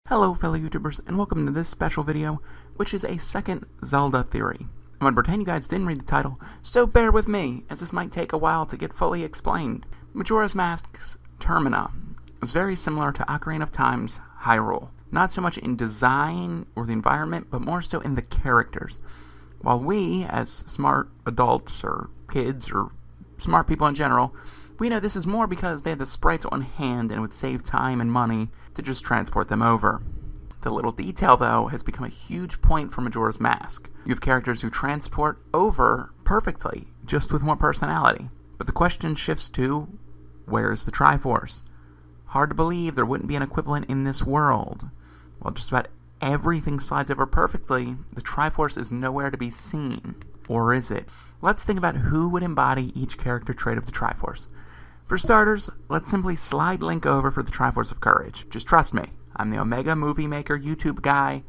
Hello fellow YouTubers, and welcome to this special video, which is a second Zelda theory. I'm going to pretend you guys didn't read the title, so bear with me, as this might take a while to get fully explained. Majora's Mask's Termina is very similar to Ocarina of Time's Hyrule. Not so much in design or the environment, but more so in the characters. While we, as smart adults or kids or smart people in general, we know this is more because they had the sprites on hand and it would save time and money to just transport them over. The little detail, though, has become a huge point for Majora's Mask. You have characters who transport over perfectly, just with more personality. But the question shifts to, where's the Triforce? Hard to believe there wouldn't be an equivalent in this world. While just about everything slides over perfectly, the Triforce is nowhere to be seen. Or is it? Let's think about who would embody each character trait of the Triforce. For starters, let's simply slide Link over for the Triforce of Courage. Just trust me, I'm the Omega Movie Maker YouTube guy.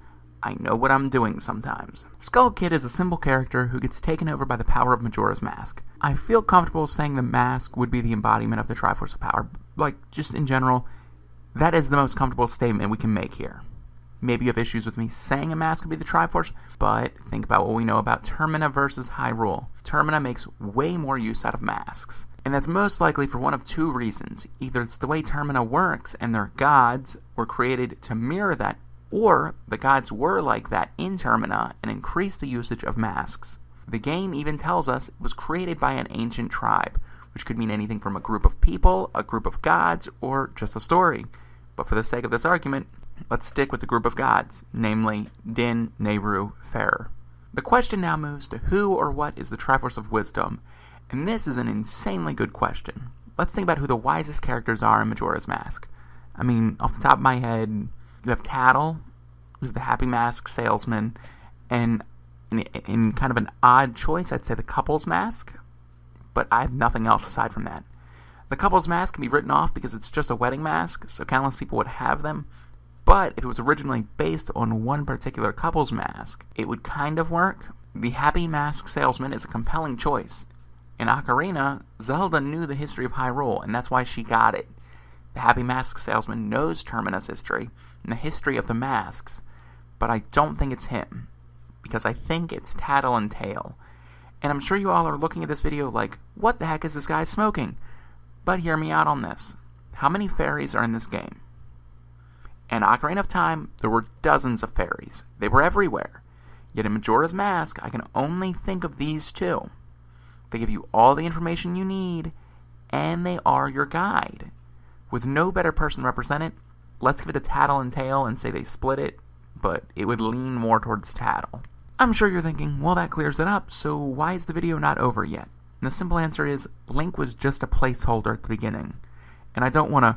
I know what I'm doing sometimes. Skull Kid is a simple character who gets taken over by the power of Majora's Mask. I feel comfortable saying the mask would be the embodiment of the Triforce of Power. Like, just in general, that is the most comfortable statement we can make here. Maybe you have issues with me saying a mask would be the Triforce, but think about what we know about Termina versus Hyrule. Termina makes way more use out of masks. And that's most likely for one of two reasons. Either it's the way Termina works and their gods were created to mirror that, or the gods were like that in Termina and increased the usage of masks. The game even tells us it was created by an ancient tribe, which could mean anything from a group of people, a group of gods, or just a story. But for the sake of this argument, let's stick with the group of gods, namely Din, Nehru, Fair. The question now moves to who or what is the Triforce of Wisdom, and this is an insanely good question. Let's think about who the wisest characters are in Majora's Mask. I mean, off the top of my head, you have Tattle, you have the Happy Mask Salesman, and in kind of an odd choice, I'd say the Couple's Mask, but I have nothing else aside from that. The Couple's Mask can be written off because it's just a wedding mask, so countless people would have them, but if it was originally based on one particular couple's mask, it would kind of work. The Happy Mask Salesman is a compelling choice. In Ocarina, Zelda knew the history of Hyrule, and that's why she got it. The Happy Mask Salesman knows Termina's history and the history of the masks, but I don't think it's him, because I think it's Tattle and Tail. And I'm sure you all are looking at this video like, what the heck is this guy smoking? But hear me out on this. How many fairies are in this game? In Ocarina of Time, there were dozens of fairies. They were everywhere. Yet in Majora's Mask, I can only think of these two. They give you all the information you need, and they are your guide. With no better person represented, let's give it to Tattle and Tail and say they split it, but it would lean more towards Tattle. I'm sure you're thinking, well, that clears it up, so why is the video not over yet? And the simple answer is, Link was just a placeholder at the beginning. And I don't want to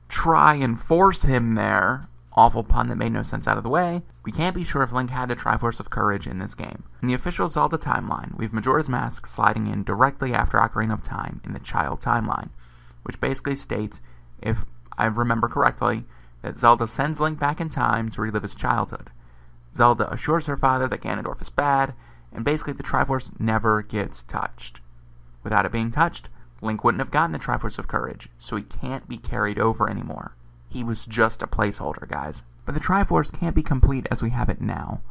try and force him there. Awful pun that made no sense out of the way. We can't be sure if Link had the Triforce of Courage in this game. In the official Zelda timeline, we have Majora's Mask sliding in directly after Ocarina of Time in the Child timeline, which basically states, if I remember correctly, that Zelda sends Link back in time to relive his childhood. Zelda assures her father that Ganondorf is bad, and basically the Triforce never gets touched. Without it being touched, Link wouldn't have gotten the Triforce of Courage, so he can't be carried over anymore. He was just a placeholder, guys. But the Triforce can't be complete as we have it now.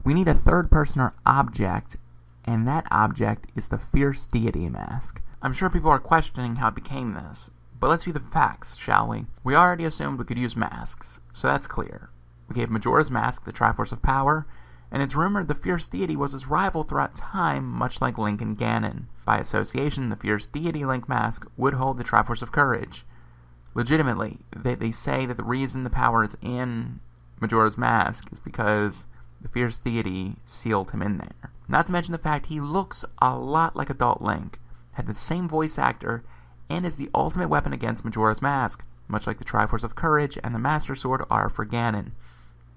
We need a third person or object, and that object is the Fierce Deity mask. I'm sure people are questioning how it became this, but let's view the facts, shall we? We already assumed we could use masks, so that's clear. We gave Majora's Mask the Triforce of Power, and it's rumored the Fierce Deity was his rival throughout time, much like Link and Ganon. By association, the Fierce Deity Link mask would hold the Triforce of Courage. Legitimately, they say that the reason the power is in Majora's Mask is because the Fierce Deity sealed him in there. Not to mention the fact he looks a lot like adult Link, had the same voice actor, and is the ultimate weapon against Majora's Mask, much like the Triforce of Courage and the Master Sword are for Ganon.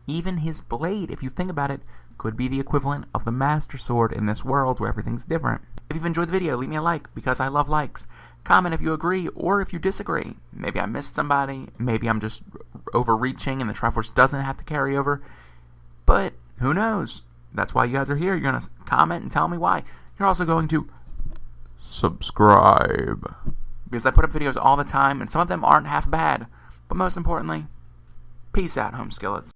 Even his blade, if you think about it, could be the equivalent of the Master Sword in this world where everything's different. If you've enjoyed the video, leave me a like, because I love likes. Comment if you agree or if you disagree. Maybe I missed somebody, maybe I'm just overreaching and the Triforce doesn't have to carry over. But who knows? That's why you guys are here. You're going to comment and tell me why. You're also going to subscribe, because I put up videos all the time and some of them aren't half bad. But most importantly, peace out, home skillets.